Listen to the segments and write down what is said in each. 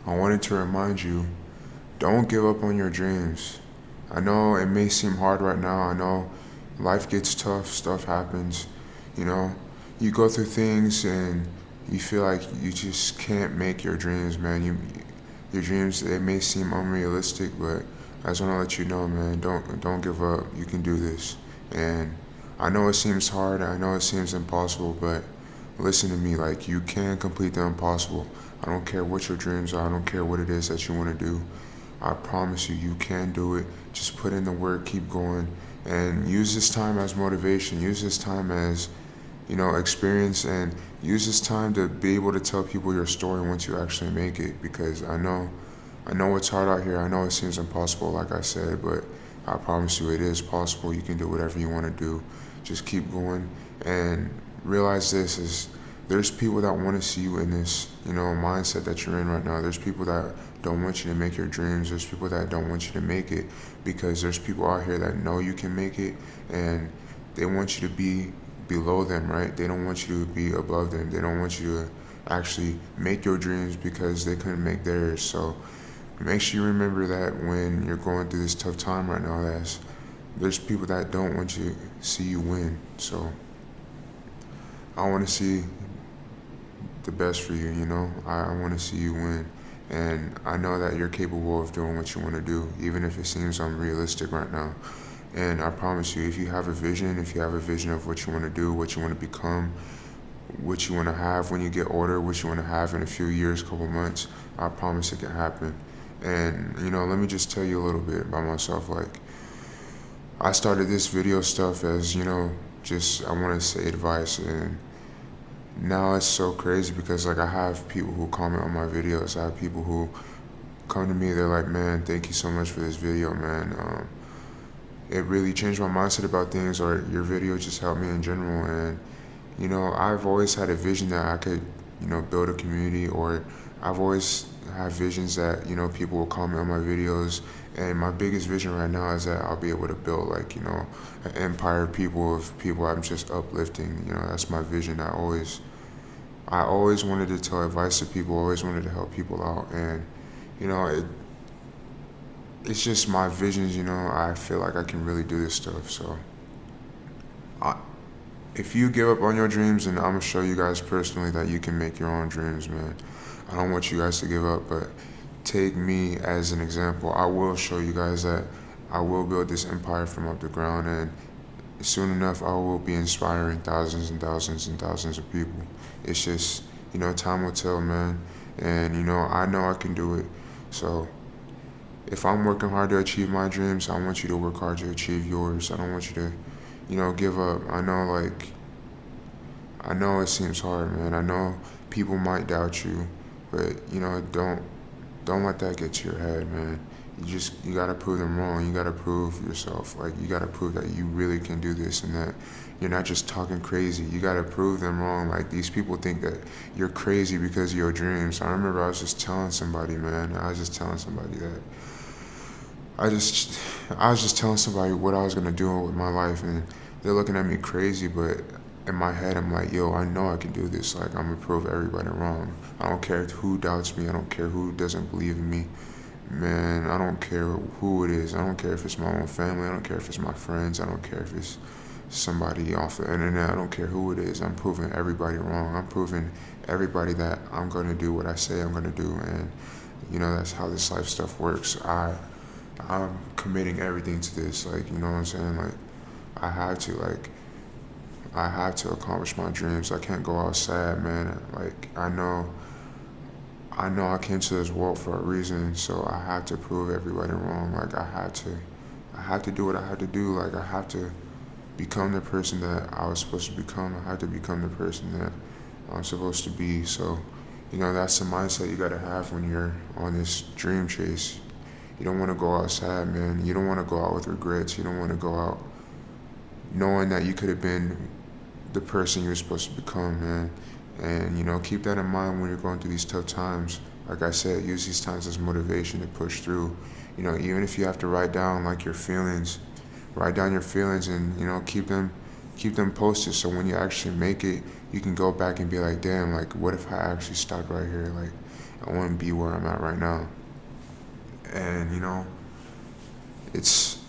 I wanted to remind you, don't give up on your dreams. I know it may seem hard right now. I know life gets tough, stuff happens. You know, you go through things and you feel like you just can't make your dreams, man. Your dreams, they may seem unrealistic, but I just want to let you know, man, don't give up. You can do this. And I know it seems hard. I know it seems impossible, but listen to me. Like, you can complete the impossible. I don't care what your dreams are. I don't care what it is that you want to do. I promise you, you can do it. Just put in the work, keep going, and use this time as motivation. Use this time as, experience, and use this time to be able to tell people your story once you actually make it. Because I know it's hard out here. I know it seems impossible, like I said, but I promise you, it is possible. You can do whatever you want to do. Just keep going, and realize this is there's people that want to see you in this, mindset that you're in right now. There's people that don't want you to make your dreams. There's people that don't want you to make it because there's people out here that know you can make it, and they want you to be below them, right? They don't want you to be above them. They don't want you to actually make your dreams because they couldn't make theirs. So make sure you remember that when you're going through this tough time right now, there's people that don't want you to see you win. So I want to see the best for you, I want to see you win. And I know that you're capable of doing what you want to do, even if it seems unrealistic right now. And I promise you, if you have a vision, of what you want to do, what you want to become, what you want to have when you get older, what you want to have in a few years, couple months, I promise it can happen. And, let me just tell you a little bit about myself. Like, I started this video stuff as, just I want to say advice. And now it's so crazy because, like, I have people who comment on my videos. I have people who come to me, they're like, man, thank you so much for this video, man. It really changed my mindset about things, or your video just helped me in general. And, I've always had a vision that I could, build a community, or I've always had visions that, people will comment on my videos. And my biggest vision right now is that I'll be able to build, like, an empire of people I'm just uplifting. That's my vision. I always wanted to tell advice to people, always wanted to help people out. And, you know, it, it's just my visions, I feel like I can really do this stuff. So I, if you give up on your dreams, and I'm going to show you guys personally that you can make your own dreams, man. I don't want you guys to give up, but take me as an example. I will show you guys that I will build this empire from up the ground, and soon enough I will be inspiring thousands and thousands and thousands of people. It's just, time will tell, man. And, I know I can do it. So if I'm working hard to achieve my dreams, I want you to work hard to achieve yours. I don't want you to, give up. I know it seems hard, man. I know people might doubt you, but, don't let that get to your head, man. You gotta prove them wrong. You gotta prove yourself. Like, you gotta prove that you really can do this, and that you're not just talking crazy. You gotta prove them wrong. Like, these people think that you're crazy because of your dreams. I remember I was just telling somebody, man. I was just telling somebody that I was just telling somebody what I was gonna do with my life, and they're looking at me crazy, but in my head, I'm like, yo, I know I can do this. Like, I'm gonna prove everybody wrong. I don't care who doubts me. I don't care who doesn't believe in me. Man, I don't care who it is. I don't care if it's my own family. I don't care if it's my friends. I don't care if it's somebody off the internet. I don't care who it is. I'm proving everybody wrong. I'm proving everybody that I'm gonna do what I say I'm gonna do. And, that's how this life stuff works. I'm committing everything to this. Like, you know what I'm saying? Like, I have to. Like, I have to accomplish my dreams. I can't go out sad, man. Like, I know I came to this world for a reason, so I have to prove everybody wrong. Like, I have to do what I have to do. Like, I have to become the person that I was supposed to become. I have to become the person that I'm supposed to be. So, that's the mindset you gotta have when you're on this dream chase. You don't want to go out sad, man. You don't want to go out with regrets. You don't want to go out knowing that you could have been the person you were supposed to become, man. And, keep that in mind when you're going through these tough times. Like I said, use these times as motivation to push through. Even if you have to write down, like, your feelings, write down your feelings, and, keep them posted, so when you actually make it, you can go back and be like, damn, like, what if I actually stopped right here? Like, I wouldn't be where I'm at right now. And it's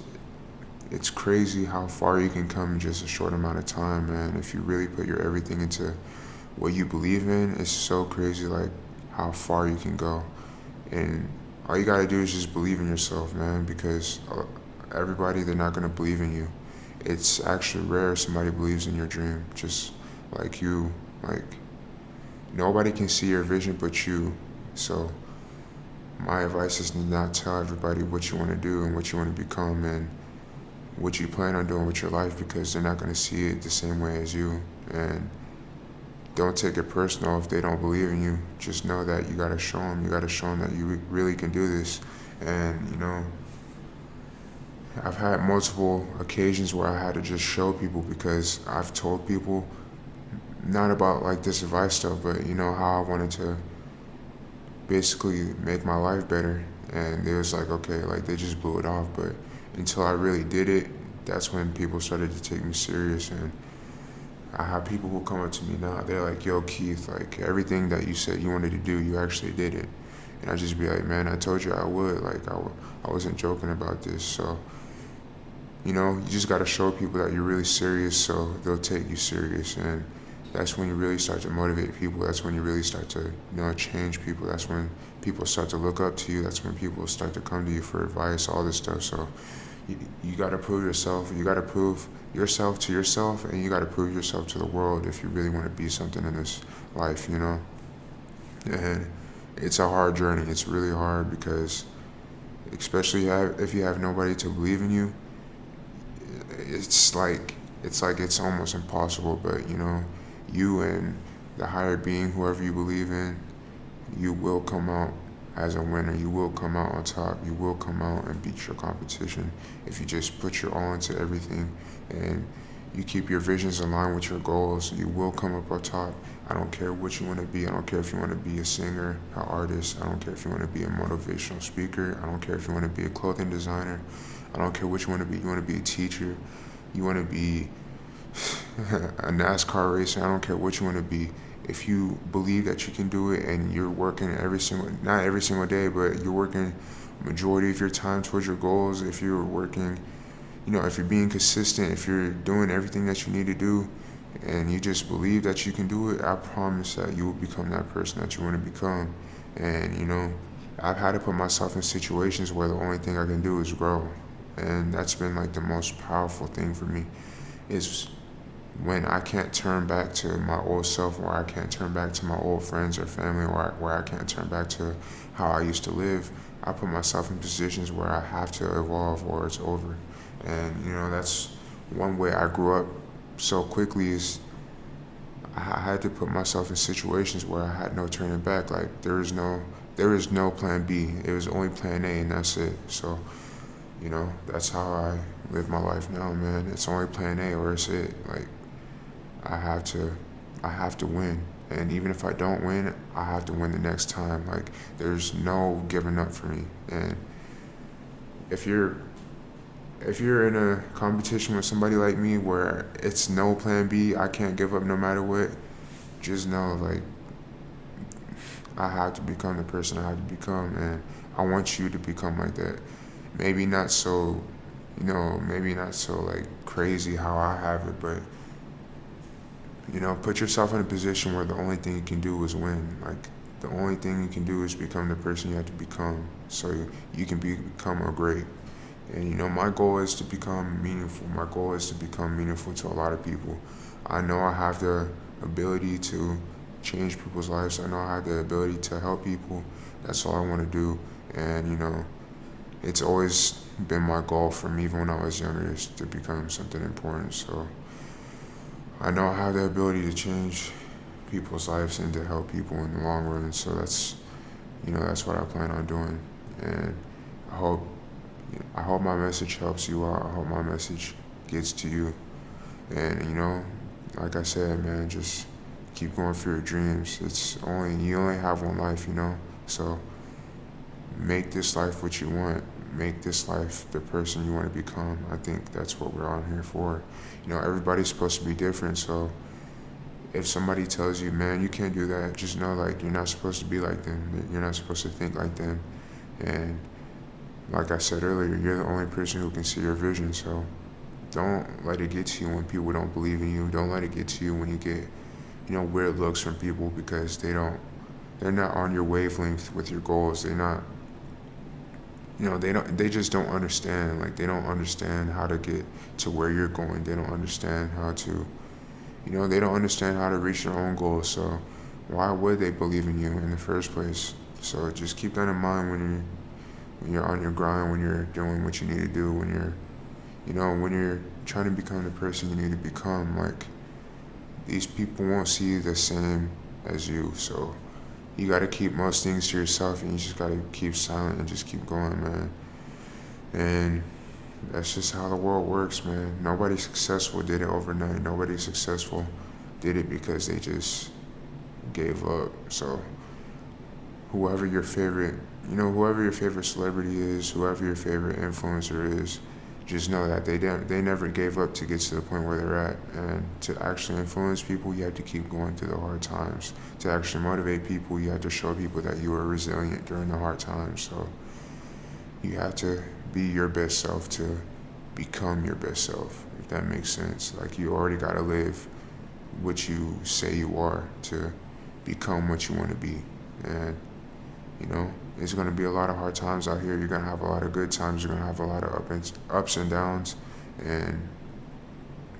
it's crazy how far you can come in just a short amount of time, man. If you really put your everything into what you believe in, it's so crazy, like how far you can go. And all you gotta do is just believe in yourself, man, because everybody, they're not gonna believe in you. It's actually rare somebody believes in your dream, just like you. Like, nobody can see your vision but you. So my advice is to not tell everybody what you want to do and what you want to become and what you plan on doing with your life, because they're not going to see it the same way as you. And don't take it personal if they don't believe in you. Just know that you got to show them. You got to show them that you really can do this. And I've had multiple occasions where I had to just show people, because I've told people, not about like this advice stuff, but how I wanted to basically make my life better. And it was like, okay, like they just blew it off. But until I really did it, that's when people started to take me serious. And I have people who come up to me now, they're like, yo, Keith, like everything that you said you wanted to do, you actually did it. And I just be like, man, I told you I would. Like, I wasn't joking about this. So, you just got to show people that you're really serious, so they'll take you serious. And that's when you really start to motivate people. That's when you really start to, change people. That's when people start to look up to you. That's when people start to come to you for advice, all this stuff. So you got to prove yourself. You got to prove yourself to yourself, and you got to prove yourself to the world if you really want to be something in this life. And it's a hard journey. It's really hard, because especially if you have nobody to believe in you, it's almost impossible. But you and the higher being, whoever you believe in, you will come out as a winner. You will come out on top. You will come out and beat your competition if you just put your all into everything and you keep your visions aligned with your goals. You will come up on top. I don't care what you want to be. I don't care if you want to be a singer, an artist. I don't care if you want to be a motivational speaker. I don't care if you want to be a clothing designer. I don't care what you want to be. You want to be a teacher. You want to be a NASCAR racer. I don't care what you want to be. If you believe that you can do it and you're working not every single day, but you're working majority of your time towards your goals, if you're working, if you're being consistent, if you're doing everything that you need to do, and you just believe that you can do it, I promise that you will become that person that you want to become. And, I've had to put myself in situations where the only thing I can do is grow. And that's been like the most powerful thing for me, is when I can't turn back to my old self, or I can't turn back to my old friends or family, or where I can't turn back to how I used to live. I put myself in positions where I have to evolve or it's over. And that's one way I grew up so quickly, is I had to put myself in situations where I had no turning back. Like there is no plan B. It was only plan A, and that's it. So that's how I live my life now, man. It's only plan A or it's it. Like I have to win. And even if I don't win, I have to win the next time. Like there's no giving up for me. And if you're in a competition with somebody like me where it's no plan B, I can't give up no matter what, just know, like, I have to become the person I have to become, and I want you to become like that. Maybe not so, like crazy how I have it, but put yourself in a position where the only thing you can do is win. Like the only thing you can do is become the person you have to become, so you can become a great. And my goal is to become meaningful. My goal is to become meaningful to a lot of people. I know I have the ability to change people's lives. I know I have the ability to help people. That's all I want to do. And it's always been my goal from even when I was younger, is to become something important. So I know I have the ability to change people's lives and to help people in the long run. So that's what I plan on doing. And I hope my message helps you out. I hope my message gets to you. And like I said, man, just keep going for your dreams. You only have one life, So make this life what you want. Make this life the person you want to become. I think that's what we're on here for. Everybody's supposed to be different, so if somebody tells you, man, you can't do that, just know like you're not supposed to be like them. You're not supposed to think like them. And like I said earlier, you're the only person who can see your vision. So don't let it get to you when people don't believe in you. Don't let it get to you when you get, weird looks from people because they're not on your wavelength with your goals. They're not, they just don't understand. Like they don't understand how to get to where you're going. They don't understand how to, they don't understand how to reach their own goals. So why would they believe in you in the first place? So just keep that in mind when you're on your grind, when you're doing what you need to do, when you're trying to become the person you need to become. Like these people won't see you the same as you. So you got to keep most things to yourself, and you just got to keep silent and just keep going, man. And that's just how the world works, man. Nobody successful did it overnight. Nobody successful did it because they just gave up. So whoever your favorite, whoever your favorite celebrity is, whoever your favorite influencer is, just know that they never gave up to get to the point where they're at. And to actually influence people, you have to keep going through the hard times. To actually motivate people, you have to show people that you are resilient during the hard times. So you have to be your best self to become your best self, if that makes sense. Like you already got to live what you say you are to become what you want to be. And it's going to be a lot of hard times out here. You're going to have a lot of good times. You're going to have a lot of ups and downs. And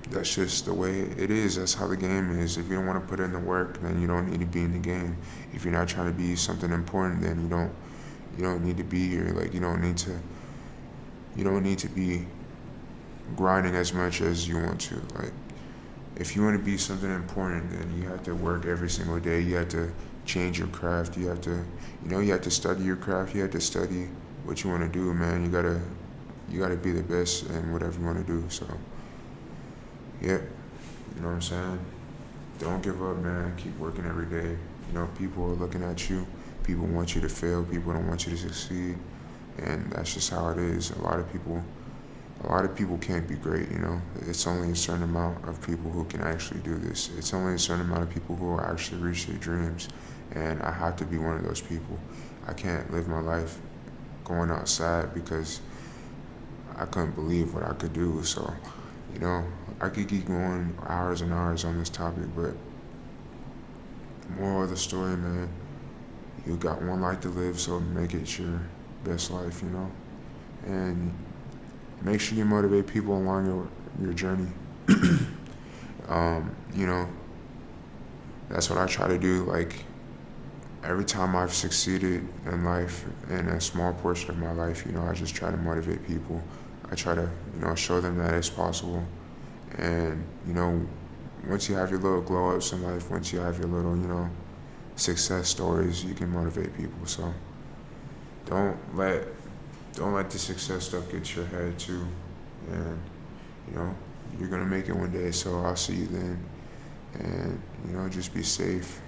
that's just the way it is. That's how the game is. If you don't want to put in the work, then you don't need to be in the game. If you're not trying to be something important, then you don't need to be here. Like you don't need to be grinding as much as you want to. Like if you want to be something important, then you have to work every single day. You have to change your craft. You have to study your craft. You have to study what you want to do, man. You gotta be the best in whatever you want to do. So, yeah, you know what I'm saying? Don't give up, man. Keep working every day. People are looking at you. People want you to fail. People don't want you to succeed, and that's just how it is. A lot of people can't be great. It's only a certain amount of people who can actually do this. It's only a certain amount of people who will actually reach their dreams. And I have to be one of those people. I can't live my life going outside because I couldn't believe what I could do. So, I could keep going hours and hours on this topic, but moral of the story, man, you got one life to live, so make it your best life, and make sure you motivate people along your journey. You know, that's what I try to do. Like every time I've succeeded in life, in a small portion of my life, I just try to motivate people. I try to, show them that it's possible. And, once you have your little glow ups in life, once you have your little, success stories, you can motivate people. So don't let the success stuff get to your head too. And, you're gonna make it one day, so I'll see you then. And, just be safe.